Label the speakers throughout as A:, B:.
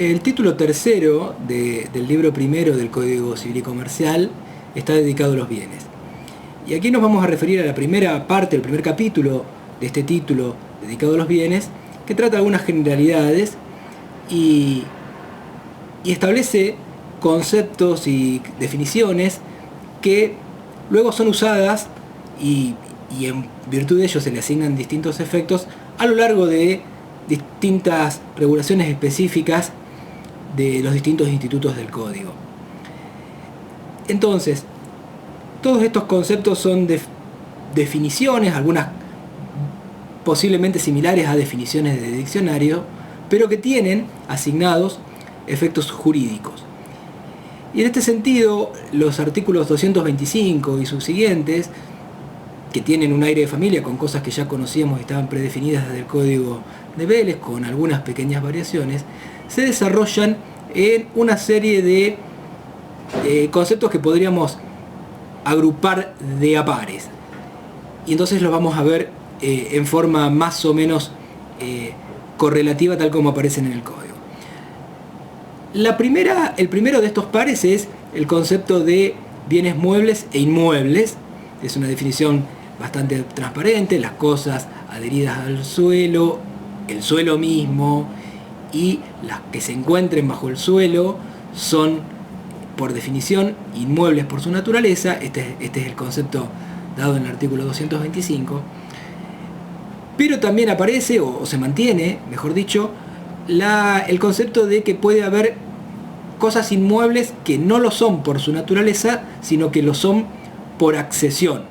A: El título tercero del libro primero del Código Civil y Comercial está dedicado a los bienes. Y aquí nos vamos a referir a la primera parte, el primer capítulo de este título dedicado a los bienes, que trata algunas generalidades y establece conceptos y definiciones que luego son usadas y en virtud de ello se le asignan distintos efectos a lo largo de distintas regulaciones específicas de los distintos institutos del código. Entonces, todos estos conceptos son definiciones, algunas posiblemente similares a definiciones de diccionario, pero que tienen asignados efectos jurídicos. Y en este sentido, los artículos 225 y sus siguientes, que tienen un aire de familia con cosas que ya conocíamos y estaban predefinidas desde el Código de Vélez, con algunas pequeñas variaciones, se desarrollan en una serie de conceptos que podríamos agrupar de a pares. Y entonces los vamos a ver en forma más o menos correlativa, tal como aparecen en el código. El primero de estos pares es el concepto de bienes muebles e inmuebles. Es una definición bastante transparente: las cosas adheridas al suelo, el suelo mismo y las que se encuentren bajo el suelo son, por definición, inmuebles por su naturaleza. Este es el concepto dado en el artículo 225. Pero también aparece, o se mantiene, mejor dicho, el concepto de que puede haber cosas inmuebles que no lo son por su naturaleza, sino que lo son por accesión.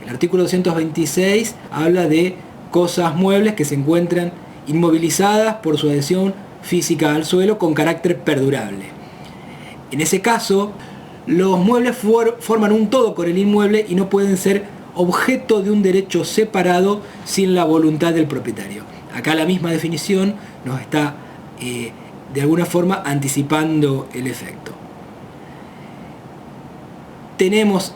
A: El artículo 226 habla de cosas muebles que se encuentran inmovilizadas por su adhesión física al suelo con carácter perdurable. En ese caso, los muebles forman un todo con el inmueble y no pueden ser objeto de un derecho separado sin la voluntad del propietario. Acá la misma definición nos está de alguna forma anticipando el efecto. Tenemos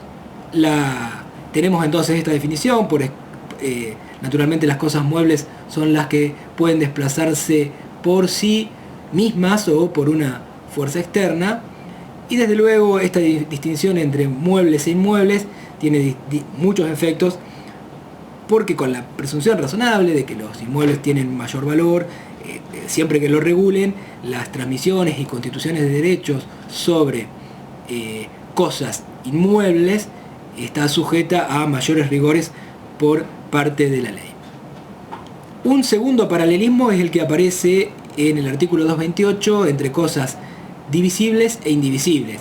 A: entonces esta definición. Naturalmente las cosas muebles son las que pueden desplazarse por sí mismas o por una fuerza externa. Y desde luego esta distinción entre muebles e inmuebles tiene muchos efectos, porque con la presunción razonable de que los inmuebles tienen mayor valor, siempre que lo regulen, las transmisiones y constituciones de derechos sobre cosas inmuebles está sujeta a mayores rigores por parte de la ley. Un segundo paralelismo es el que aparece en el artículo 228 entre cosas divisibles e indivisibles.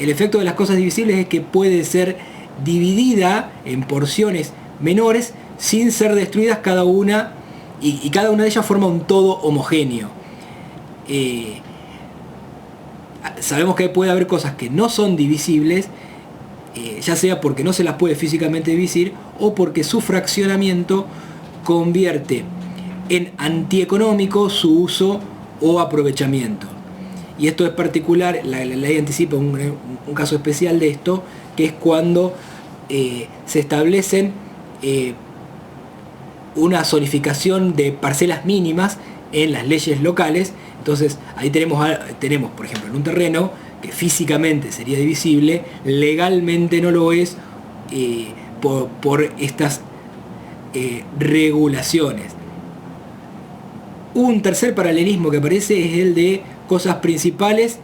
A: El efecto de las cosas divisibles es que puede ser dividida en porciones menores sin ser destruidas cada una, y cada una de ellas forma un todo homogéneo. Sabemos que puede haber cosas que no son divisibles, ya sea porque no se las puede físicamente dividir o porque su fraccionamiento convierte en antieconómico su uso o aprovechamiento. Y esto es particular, la ley anticipa un caso especial de esto, que es cuando se establecen una zonificación de parcelas mínimas en las leyes locales. Entonces ahí tenemos, por ejemplo, en un terreno que físicamente sería divisible, legalmente no lo es por estas regulaciones. Un tercer paralelismo que aparece es el de cosas principales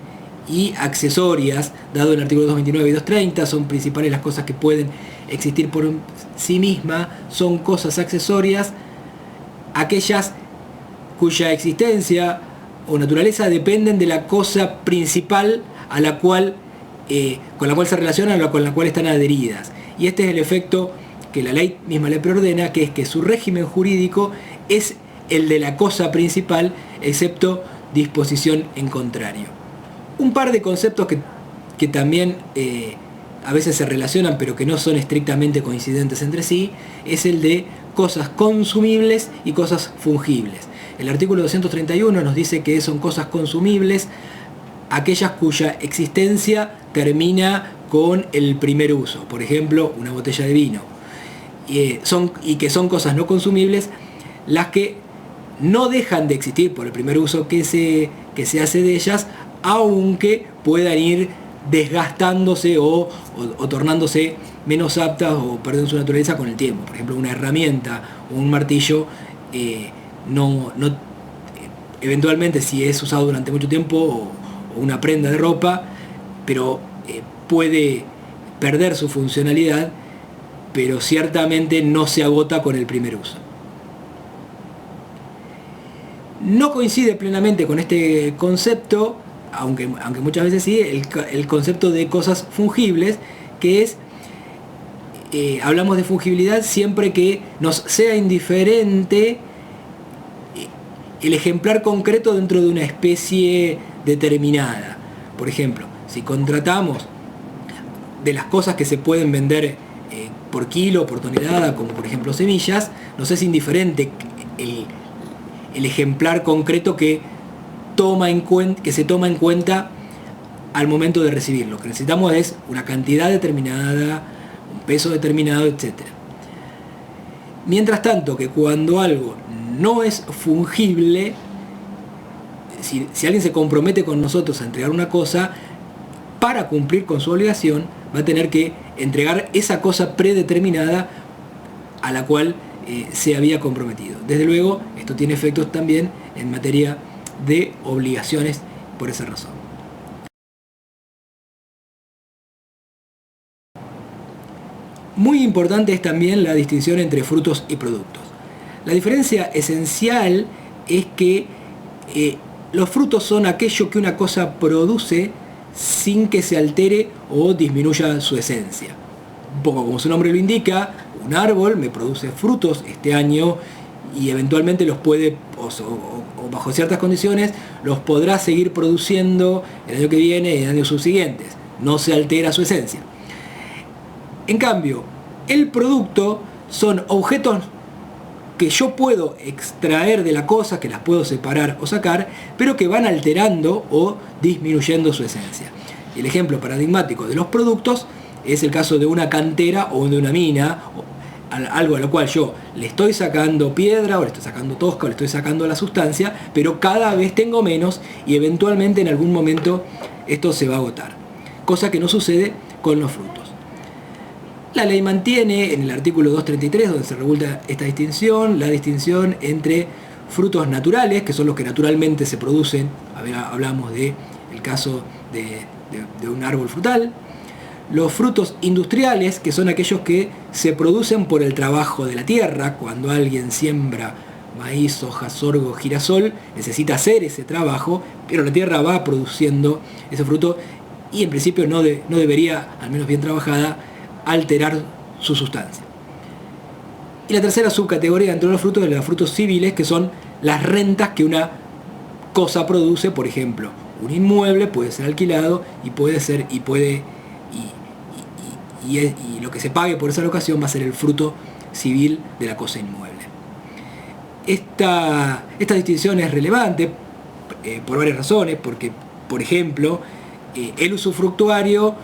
A: y accesorias, dado en el artículo 229 y 230. Son principales las cosas que pueden existir por sí mismas, son cosas accesorias aquellas cuya existencia o naturaleza dependen de la cosa principal a la cual, con la cual se relacionan o con la cual están adheridas. Y este es el efecto que la ley misma le preordena, que es que su régimen jurídico es el de la cosa principal, excepto disposición en contrario. Un par de conceptos que también a veces se relacionan, pero que no son estrictamente coincidentes entre sí, es el de cosas consumibles y cosas fungibles. El artículo 231 nos dice que son cosas consumibles aquellas cuya existencia termina con el primer uso, por ejemplo, una botella de vino. Y que son cosas no consumibles las que no dejan de existir por el primer uso, que se que se hace de ellas, aunque puedan ir desgastándose o tornándose menos aptas o perdiendo su naturaleza con el tiempo. Por ejemplo, una herramienta o un martillo eventualmente, si es usado durante mucho tiempo, o una prenda de ropa, pero puede perder su funcionalidad, pero ciertamente no se agota con el primer uso. No coincide plenamente con este concepto, aunque muchas veces sí, el concepto de cosas fungibles, que es, hablamos de fungibilidad siempre que nos sea indiferente el ejemplar concreto dentro de una especie determinada. Por ejemplo, si contratamos de las cosas que se pueden vender por kilo, por tonelada, como por ejemplo semillas, nos es indiferente el ejemplar concreto que se toma en cuenta al momento de recibirlo. Lo que necesitamos es una cantidad determinada, un peso determinado, etc. Mientras tanto, que cuando algo no es fungible, si alguien se compromete con nosotros a entregar una cosa, para cumplir con su obligación va a tener que entregar esa cosa predeterminada a la cual se había comprometido. Desde luego, esto tiene efectos también en materia de obligaciones por esa razón. Muy importante es también la distinción entre frutos y productos. La diferencia esencial es que los frutos son aquello que una cosa produce sin que se altere o disminuya su esencia. Un poco como su nombre lo indica, un árbol me produce frutos este año y eventualmente los puede, o bajo ciertas condiciones, los podrá seguir produciendo el año que viene y en años subsiguientes. No se altera su esencia. En cambio, el producto son objetos que yo puedo extraer de la cosa, que las puedo separar o sacar, pero que van alterando o disminuyendo su esencia. El ejemplo paradigmático de los productos es el caso de una cantera o de una mina, algo a lo cual yo le estoy sacando piedra, o le estoy sacando tosca, o le estoy sacando la sustancia, pero cada vez tengo menos y eventualmente en algún momento esto se va a agotar. Cosa que no sucede con los frutos. La ley mantiene en el artículo 233, donde se regula esta distinción, la distinción entre frutos naturales, que son los que naturalmente se producen, hablamos del caso de un árbol frutal, los frutos industriales, que son aquellos que se producen por el trabajo de la tierra. Cuando alguien siembra maíz, soja, sorgo, girasol, necesita hacer ese trabajo, pero la tierra va produciendo ese fruto y en principio no debería, al menos bien trabajada, alterar su sustancia. Y la tercera subcategoría dentro de los frutos es los frutos civiles, que son las rentas que una cosa produce. Por ejemplo, un inmueble puede ser alquilado y lo que se pague por esa locación va a ser el fruto civil de la cosa inmueble. Esta distinción es relevante por varias razones, porque, por ejemplo, el usufructuario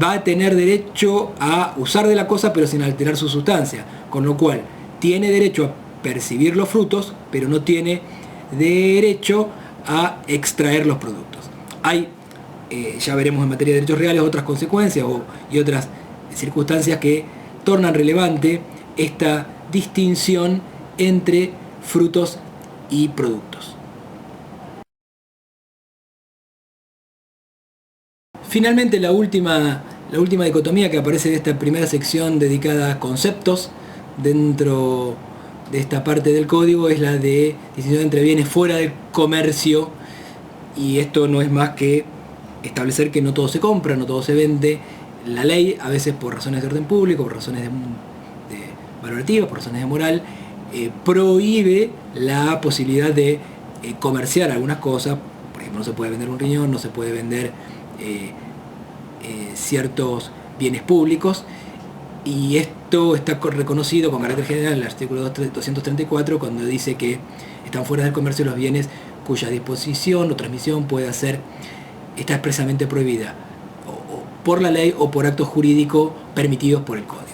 A: va a tener derecho a usar de la cosa pero sin alterar su sustancia, con lo cual tiene derecho a percibir los frutos, pero no tiene derecho a extraer los productos. Hay, ya veremos en materia de derechos reales, otras consecuencias y otras circunstancias que tornan relevante esta distinción entre frutos y productos. Finalmente, la última dicotomía que aparece en esta primera sección dedicada a conceptos dentro de esta parte del código es la de distinción entre bienes fuera del comercio, y esto no es más que establecer que no todo se compra, no todo se vende. La ley, a veces por razones de orden público, por razones de valorativas, por razones de moral, prohíbe la posibilidad de comerciar algunas cosas. Por ejemplo, no se puede vender un riñón, no se puede vender ciertos bienes públicos, y esto está reconocido con carácter general en el artículo 234, cuando dice que están fuera del comercio los bienes cuya disposición o transmisión está expresamente prohibida o por la ley o por acto jurídico permitidos por el código.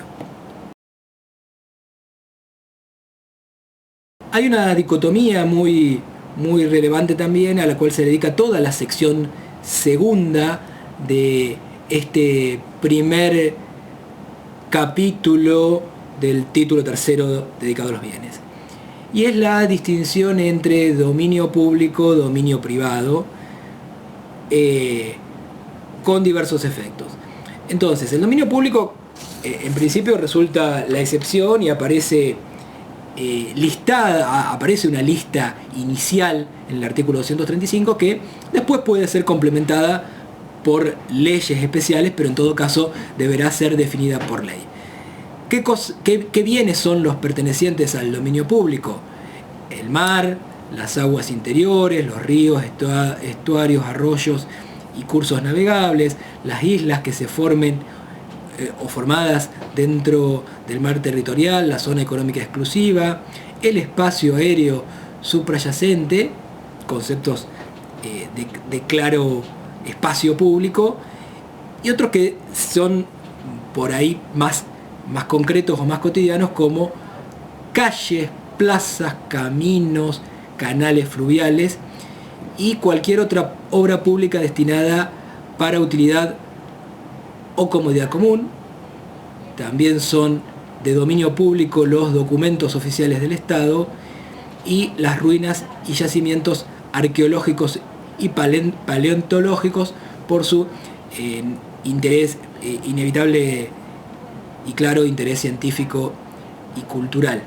A: Hay una dicotomía muy muy relevante también, a la cual se dedica toda la sección segunda de este primer capítulo del título tercero dedicado a los bienes. Y es la distinción entre dominio público, dominio privado, con diversos efectos. Entonces, el dominio público en principio resulta la excepción y aparece aparece una lista inicial en el artículo 235 que después puede ser complementada por leyes especiales, pero en todo caso deberá ser definida por ley. ¿Qué bienes son los pertenecientes al dominio público? El mar, las aguas interiores, los ríos, estuarios, arroyos y cursos navegables, las islas que se formen o formadas dentro del mar territorial, la zona económica exclusiva, el espacio aéreo suprayacente, conceptos de claro espacio público, y otros que son por ahí más concretos o más cotidianos, como calles, plazas, caminos, canales fluviales y cualquier otra obra pública destinada para utilidad o comodidad común. También son de dominio público los documentos oficiales del Estado y las ruinas y yacimientos arqueológicos y paleontológicos por su interés inevitable y claro interés científico y cultural.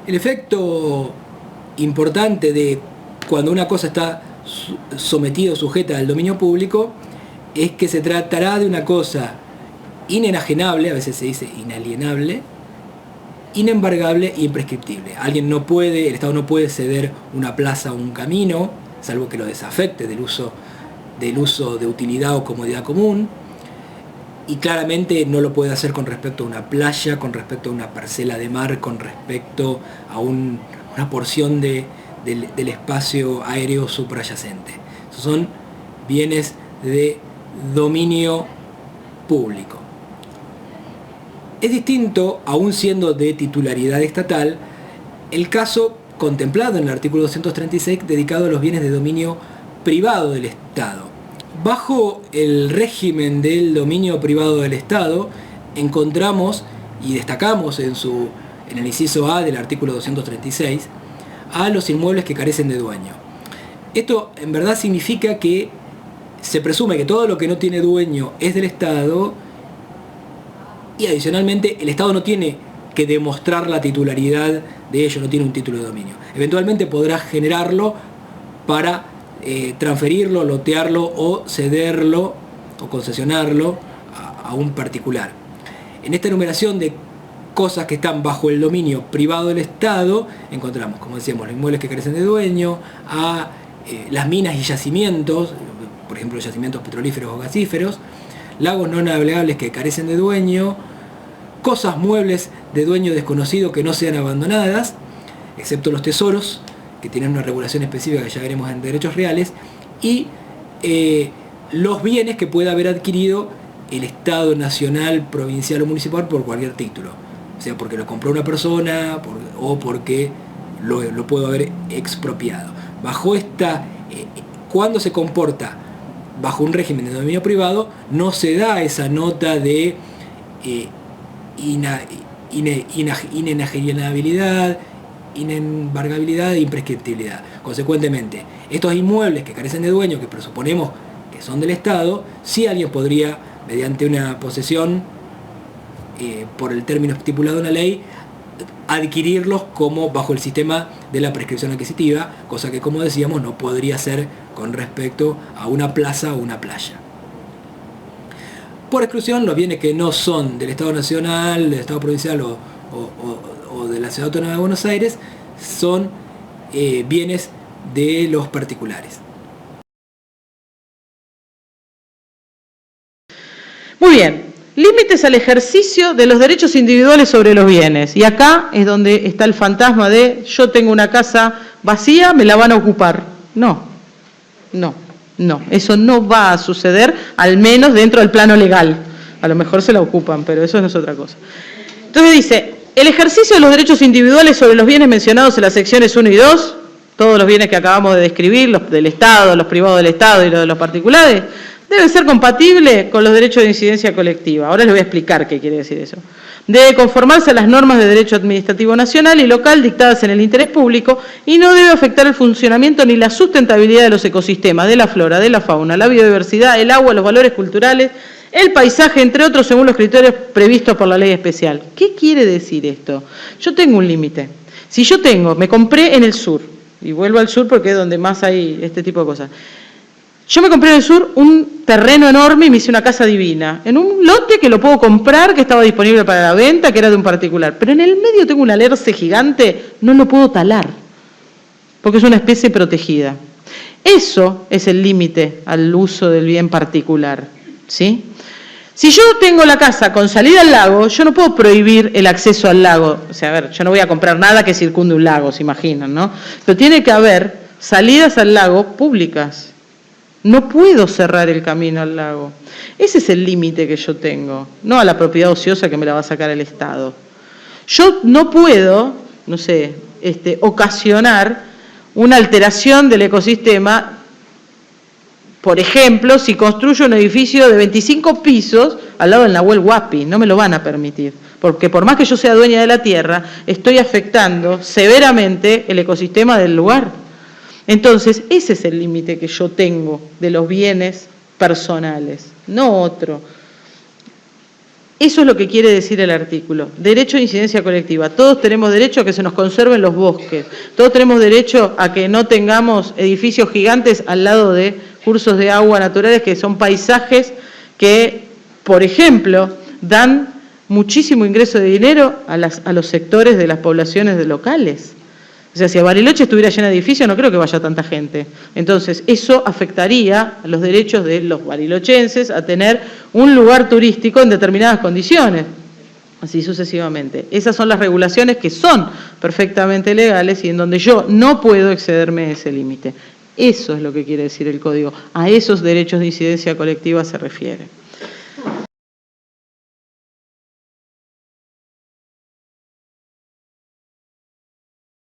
A: El efecto importante de cuando una cosa está sometida o sujeta al dominio público es que se tratará de una cosa inenajenable, a veces se dice inalienable, inembargable e imprescriptible. El Estado no puede ceder una plaza o un camino, salvo que lo desafecte del uso de utilidad o comodidad común, y claramente no lo puede hacer con respecto a una playa, con respecto a una parcela de mar, con respecto a una porción del espacio aéreo suprayacente. Esos son bienes de dominio público. Es distinto, aún siendo de titularidad estatal, el caso contemplado en el artículo 236 dedicado a los bienes de dominio privado del Estado. Bajo el régimen del dominio privado del Estado encontramos y destacamos en el inciso A del artículo 236 a los inmuebles que carecen de dueño. Esto en verdad significa que se presume que todo lo que no tiene dueño es del Estado, y adicionalmente el Estado no tiene que demostrar la titularidad de ello, no tiene un título de dominio. Eventualmente podrá generarlo para transferirlo, lotearlo o cederlo o concesionarlo a un particular. En esta enumeración de cosas que están bajo el dominio privado del Estado encontramos, como decíamos, los inmuebles que carecen de dueño, las minas y yacimientos, por ejemplo yacimientos petrolíferos o gasíferos, lagos no navegables que carecen de dueño, cosas muebles de dueño desconocido que no sean abandonadas, excepto los tesoros, que tienen una regulación específica que ya veremos en derechos reales, y los bienes que pueda haber adquirido el Estado nacional, provincial o municipal por cualquier título, o sea, porque lo compró una persona o porque lo puedo haber expropiado. Bajo cuando se comporta bajo un régimen de dominio privado, no se da esa nota de inenajenabilidad, inembargabilidad e imprescriptibilidad. Consecuentemente, estos inmuebles que carecen de dueño, que presuponemos que son del Estado, sí alguien podría, mediante una posesión, por el término estipulado en la ley, adquirirlos como bajo el sistema de la prescripción adquisitiva, cosa que, como decíamos, no podría ser con respecto a una plaza o una playa. Por exclusión, los bienes que no son del Estado Nacional, del Estado Provincial o de la Ciudad Autónoma de Buenos Aires son bienes de los particulares.
B: Muy bien. Límites al ejercicio de los derechos individuales sobre los bienes. Y acá es donde está el fantasma de yo tengo una casa vacía, me la van a ocupar. No, eso no va a suceder, al menos dentro del plano legal. A lo mejor se la ocupan, pero eso no es otra cosa. Entonces dice, El ejercicio de los derechos individuales sobre los bienes mencionados en las secciones 1 y 2, todos los bienes que acabamos de describir, los del Estado, los privados del Estado y los de los particulares, debe ser compatible con los derechos de incidencia colectiva. Ahora les voy a explicar qué quiere decir eso. Debe conformarse a las normas de derecho administrativo nacional y local dictadas en el interés público y no debe afectar el funcionamiento ni la sustentabilidad de los ecosistemas, de la flora, de la fauna, la biodiversidad, el agua, los valores culturales, el paisaje, entre otros, según los criterios previstos por la ley especial. ¿Qué quiere decir esto? Yo tengo un límite. Si yo me compré en el sur, y vuelvo al sur porque es donde más hay este tipo de cosas. Yo me compré en el sur un terreno enorme y me hice una casa divina, en un lote que lo puedo comprar, que estaba disponible para la venta, que era de un particular. Pero en el medio tengo un alerce gigante, no lo puedo talar, porque es una especie protegida. Eso es el límite al uso del bien particular, ¿sí? Si yo tengo la casa con salida al lago, yo no puedo prohibir el acceso al lago. O sea, a ver, yo no voy a comprar nada que circunde un lago, se imaginan, ¿no? Pero tiene que haber salidas al lago públicas. No puedo cerrar el camino al lago. Ese es el límite que yo tengo, no a la propiedad ociosa que me la va a sacar el Estado. Yo no puedo, no sé, ocasionar una alteración del ecosistema. Por ejemplo, si construyo un edificio de 25 pisos al lado del Nahuel Huapi, no me lo van a permitir, porque por más que yo sea dueña de la tierra, estoy afectando severamente el ecosistema del lugar. Entonces, ese es el límite que yo tengo de los bienes personales, no otro. Eso es lo que quiere decir el artículo. Derecho de incidencia colectiva. Todos tenemos derecho a que se nos conserven los bosques. Todos tenemos derecho a que no tengamos edificios gigantes al lado de cursos de agua naturales, que son paisajes que, por ejemplo, dan muchísimo ingreso de dinero a los sectores de las poblaciones locales. O sea, si Bariloche estuviera llena de edificios, no creo que vaya tanta gente. Entonces, eso afectaría a los derechos de los barilochenses a tener un lugar turístico en determinadas condiciones, así sucesivamente. Esas son las regulaciones que son perfectamente legales y en donde yo no puedo excederme de ese límite. Eso es lo que quiere decir el Código. A esos derechos de incidencia colectiva se refiere.